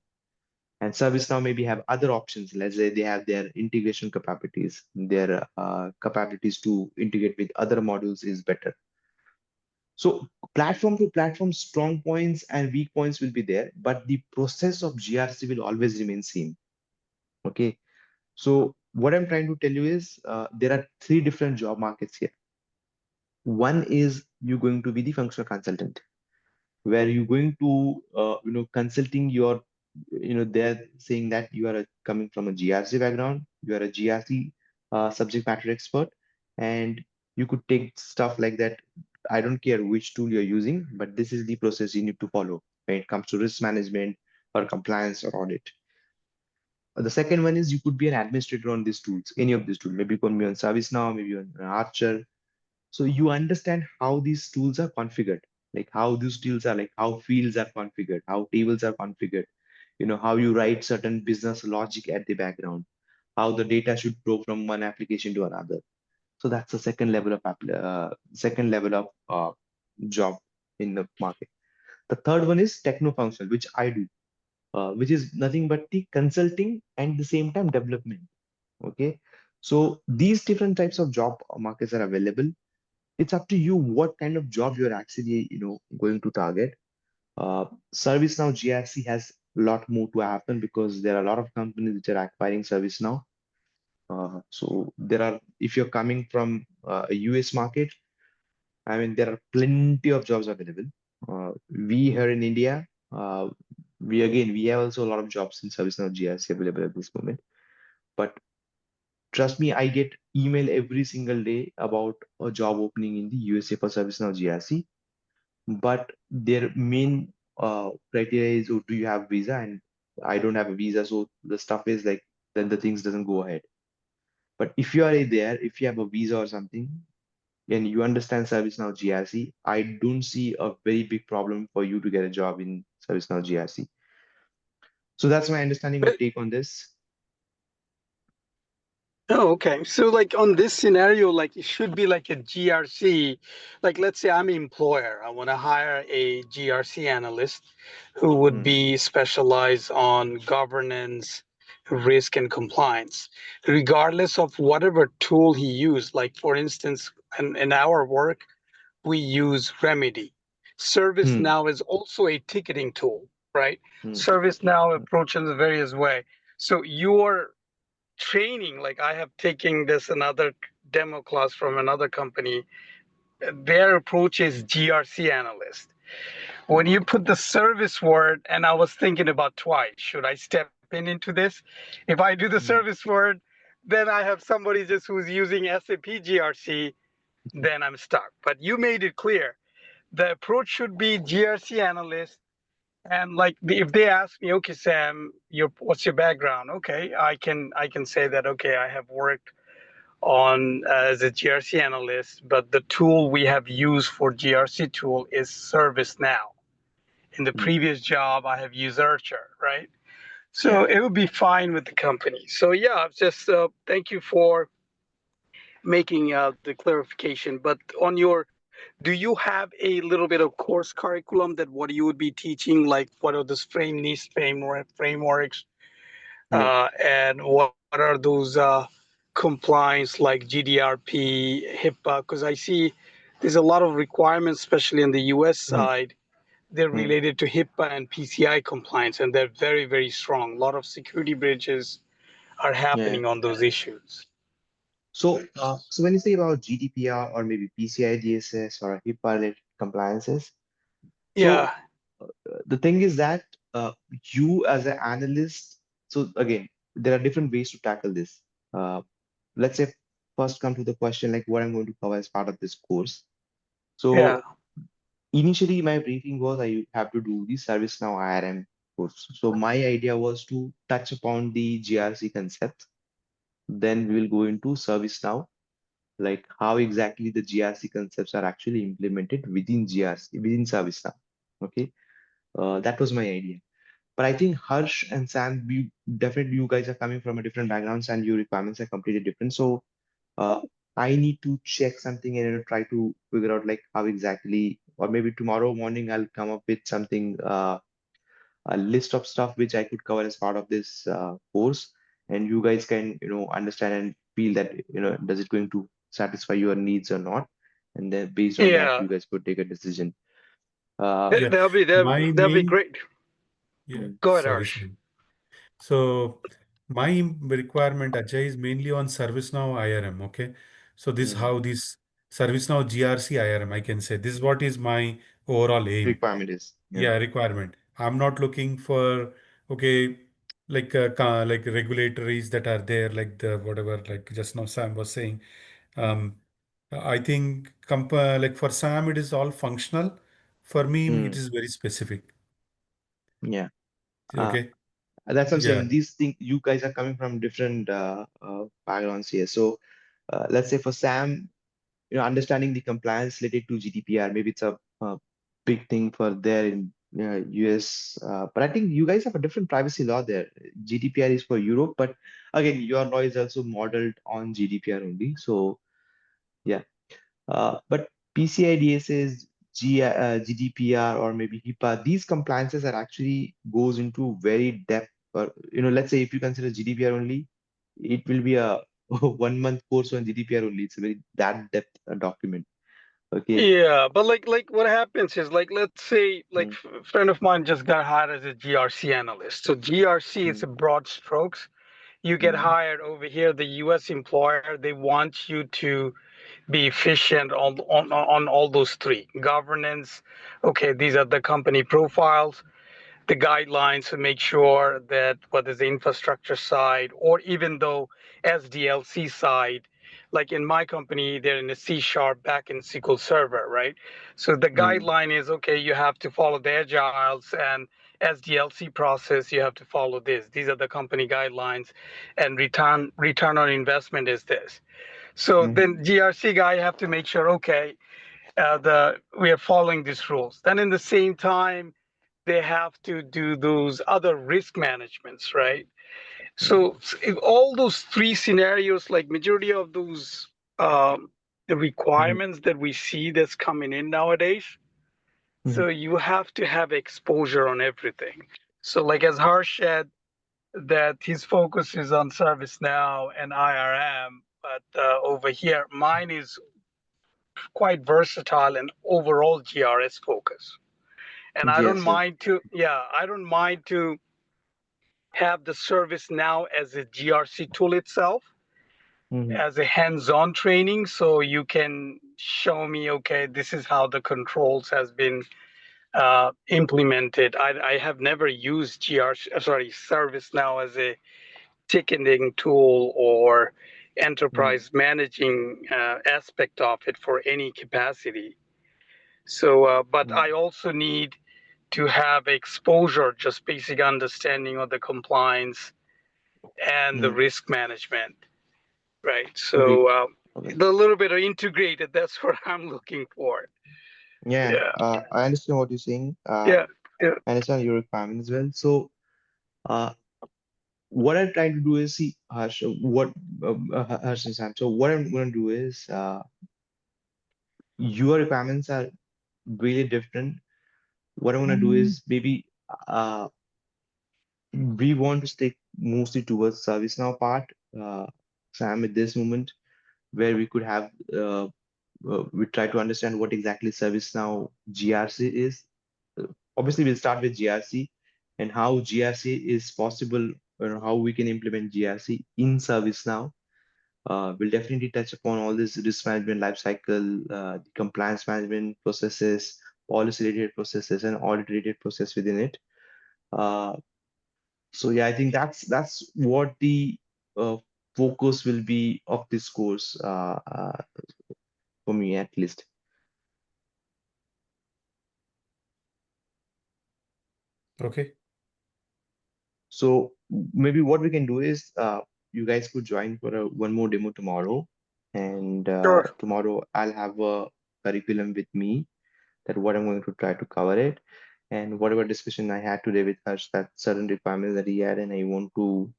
And ServiceNow maybe have other options. Let's say they have their integration capabilities, their capabilities to integrate with other modules is better. So platform to platform, strong points and weak points will be there, but the process of GRC will always remain same. Okay. So what I'm trying to tell you is there are three different job markets here. One is you're going to be the functional consultant, where you're going to consulting your they're saying that you are coming from a GRC background, you are a GRC subject matter expert, and you could take stuff like that. I don't care which tool you're using, but this is the process you need to follow when it comes to risk management or compliance or audit. The second one is you could be an administrator on these tools, any of these tools. Maybe you can be on ServiceNow, maybe on Archer. So you understand how these tools are configured, like how these tools are, like how fields are configured, how tables are configured, how you write certain business logic at the background, how the data should flow from one application to another. So that's the second level of job in the market. The third one is techno-functional, which I do, which is nothing but the consulting and the same time development. Okay, so these different types of job markets are available. It's up to you what kind of job you're actually going to target. ServiceNow GRC has a lot more to happen because there are a lot of companies which are acquiring ServiceNow. So there are, if you're coming from a US market, I mean, there are plenty of jobs available. We here in India, we have also a lot of jobs in ServiceNow GRC available at this moment. But trust me, I get email every single day about a job opening in the USA for ServiceNow GRC. But their main criteria is, oh, do you have visa? And I don't have a visa, so the stuff is like, then the things doesn't go ahead. But if you are there, if you have a visa or something, and you understand ServiceNow GRC, I don't see a very big problem for you to get a job in ServiceNow GRC. So that's my understanding or
But
take on this.
oh, okay. So like on this scenario, like it should be like a GRC. Like let's say I'm an employer. I want to hire a GRC analyst who would
Hmm.
be specialized on governance, risk, and compliance, regardless of whatever tool he used. Like for instance, in our work, we use Remedy.
Hmm.
ServiceNow is also a ticketing tool, right?
Hmm.
ServiceNow approaches various way. So your training, like I have taken this another demo class from another company, their approach is GRC analyst. When
Hmm.
you put the service word, and I was thinking about twice, should I step pin into this. If I do the
Mm.
service word, then I have somebody just who's using SAP GRC, then I'm stuck. But you made it clear. The approach should be GRC analyst. And like if they ask me, okay, Sam, what's your background? Okay, I can say that okay, I have worked on as a GRC analyst, but the tool we have used for GRC tool is Servicenow. In the
Mm.
previous job, I have used Archer, right?
Yeah.
So it would be fine with the company. So yeah, just thank you for making the clarification. But on your, do you have a little bit of course curriculum that what you would be teaching, like what are those frameworks,
Mm.
and what are those compliance like GDRP, HIPAA? Because I see there's a lot of requirements, especially on the US
Mm.
side. They're
Mm.
related to HIPAA and PCI compliance, and they're very, very strong. A lot of security breaches are
Yeah.
happening on those issues.
So when you say about GDPR or maybe PCI DSS or HIPAA related compliances, so
Yeah,
the thing is that you as an analyst, so again, there are different ways to tackle this. Uh, let's say first come to the question like what I'm going to cover as part of this course.
yeah,
So initially my briefing was I have to do the ServiceNow IRM course. So my idea was to touch upon the GRC concept. Then we will go into ServiceNow, like how exactly the GRC concepts are actually implemented within GRC, within ServiceNow. Okay, that was my idea. But I think Harsh and Sam, definitely you guys are coming from a different backgrounds and your requirements are completely different. So uh, I need to check something and try to figure out like how exactly, or maybe tomorrow morning I'll come up with something, a list of stuff which I could cover as part of this course, and you guys can understand and feel that does it going to satisfy your needs or not, and then based on that
yeah.
you guys could take a decision. Uh,
Yeah,
That'll be
my
that'll be
main,
great.
yeah,
Go ahead,
sorry,
Harsh.
sorry. So my requirement, Ajay, is mainly on ServiceNow IRM. Okay, so this
mm,
how this ServiceNow GRC IRM I can say this is what is my overall aim.
requirement is
Yeah, requirement. I'm not looking for okay, like like regulatories that are there, like the whatever, like just now Sam was saying. Um, I think like for Sam it is all functional. For me, it
mm,
is very specific.
yeah. Uh,
Okay.
that's what I'm
Yeah.
saying. These things you guys are coming from different backgrounds here. So let's say for Sam, understanding the compliance related to GDPR, maybe it's a big thing for there in US. But I think you guys have a different privacy law there. GDPR is for Europe, but again, your law is also modeled on GDPR only. So yeah, but PCI DSS, GDPR, or maybe HIPAA, these compliances are actually goes into very depth. Or let's say if you consider GDPR only, it will be a 1 month course on GDPR only. It's a very that depth document. Okay.
Yeah, but like what happens is like let's say like
Mm,
a friend of mine just got hired as a GRC analyst. So GRC is
mm,
a broad strokes. You get
mm,
hired over here, the US employer, they want you to be efficient on all those three. Governance, okay, these are the company profiles, the guidelines to make sure that whether the infrastructure side or even though SDLC side, like in my company, they're in a C sharp back in SQL Server, right? So the
mm,
guideline is okay, you have to follow the agiles and SDLC process, you have to follow this. These are the company guidelines, and return on investment is this. So
mm,
then GRC guy have to make sure, okay, the we are following these rules. Then in the same time, they have to do those other risk managements, right?
mm,
So if all those three scenarios, like majority of those the
mm,
requirements that we see that's coming in nowadays,
mm,
so you have to have exposure on everything. So like as Harsh said, that his focus is on ServiceNow and IRM, but over here, mine is quite versatile and overall GRS focus. And I don't
yes, yes.
mind to, yeah, I don't mind to have the service now as a GRC tool itself,
Mm,
as a hands-on training, so you can show me, okay, this is how the controls has been implemented. I have never used ServiceNow as a ticketing tool or enterprise managing aspect of it for any capacity. So, but I also need to have exposure, just basic understanding of the compliance and the risk management, right?
Agreed.
So,
Okay.
the little bit of integrated, that's what I'm looking for.
Yeah,
Yeah,
I understand what you're saying.
yeah, yeah.
I understand your requirement as well. So, uh, what I'm trying to do is see, Harsh, Harsh and Sam. So, what I'm going to do is, your requirements are really different. What I'm going to do is maybe, uh, we want to stick mostly towards ServiceNow part, Sam, at this moment, where we could have, we try to understand what exactly ServiceNow GRC is. Obviously, we'll start with GRC and how GRC is possible, or how we can implement GRC in ServiceNow. We'll definitely touch upon all this risk management lifecycle, the compliance management processes, policy-related processes, and audit-related process within it. Uh, so yeah, I think that's what the uh, focus will be of this course, for me at least.
Okay.
So maybe what we can do is, you guys could join for one more demo tomorrow, and
Sure.
tomorrow I'll have a curriculum with me, that what I'm going to try to cover it, and whatever discussion I had today with Harsh, that certain requirements that he had, and I want to,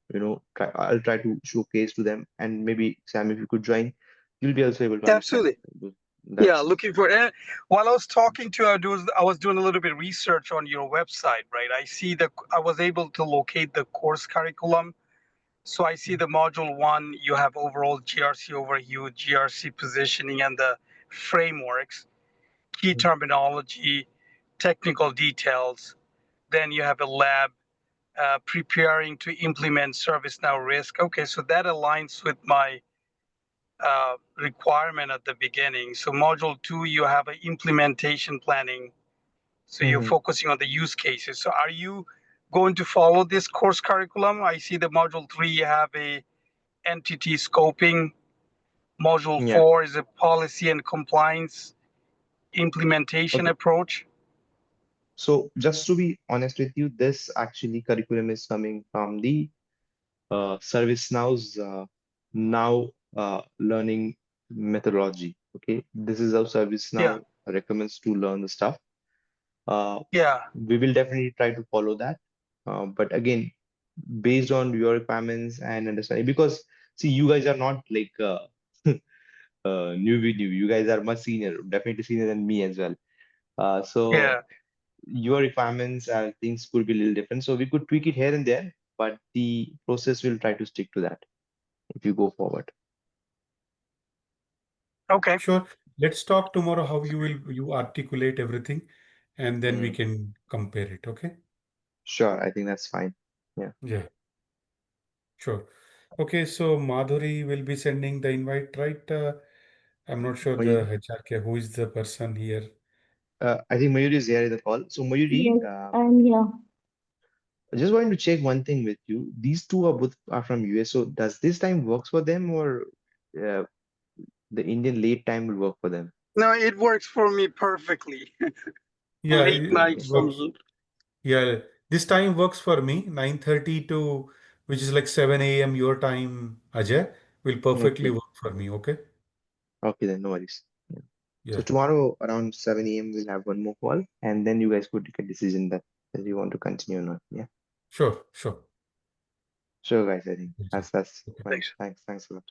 I'll try to showcase to them, and maybe Sam, if you could join, you'll be also able to understand.
Absolutely. Yeah,
That's
looking for it. While I was talking to you, I was doing a little bit of research on your website, right? I was able to locate the course curriculum. So I see the module one, you have overall GRC overview, GRC positioning, and the frameworks, key terminology, technical details. Then you have a lab, preparing to implement ServiceNow risk. Okay, so that aligns with my requirement at the beginning. So module two, you have an implementation planning. So you're
Mhm.
focusing on the use cases. So are you going to follow this course curriculum? I see the module three, you have a entity scoping. Module
Yeah.
four is a policy and compliance implementation
Okay.
approach.
So just to be honest with you, this actually curriculum is coming from the ServiceNow's now learning methodology. Okay, this is how
Yeah,
ServiceNow recommends to learn the stuff. Uh,
yeah,
we will definitely try to follow that. But again, based on your requirements and understanding, because see, you guys are not like newbie new. You guys are much senior, definitely senior than me as well. So
yeah.
your requirements and things could be a little different. So we could tweak it here and there, but the process will try to stick to that if you go forward.
Okay,
Sure. Let's talk tomorrow how you articulate everything, and then we
Mm,
can compare it. Okay.
sure, I think that's fine. Yeah.
Yeah. Sure. Okay. So Madhuri will be sending the invite, right? I'm not sure the
Mayuri,
HRK, who is the person here.
I think Mayuri is here in the call. So Mayuri,
Yes, I'm here.
I just wanted to check one thing with you. These two are both are from US. So does this time works for them, or uh, the Indian late time will work for them?
no, it works for me perfectly.
Yeah,
Late
it
night for
works.
me.
Yeah, this time works for me. 9:30 to, which is like 7 a.m. your time, Ajay, will perfectly
Okay.
work for me. Okay.
Okay, then no worries. Yeah. So
Yeah.
tomorrow around 7 a.m. we'll have one more call, and then you guys could take a decision that you want to continue or not. Yeah.
Sure. Sure.
Sure, guys. I think
Yes, sir.
that's
Okay.
fine.
Thanks.
Thanks. Thanks a lot.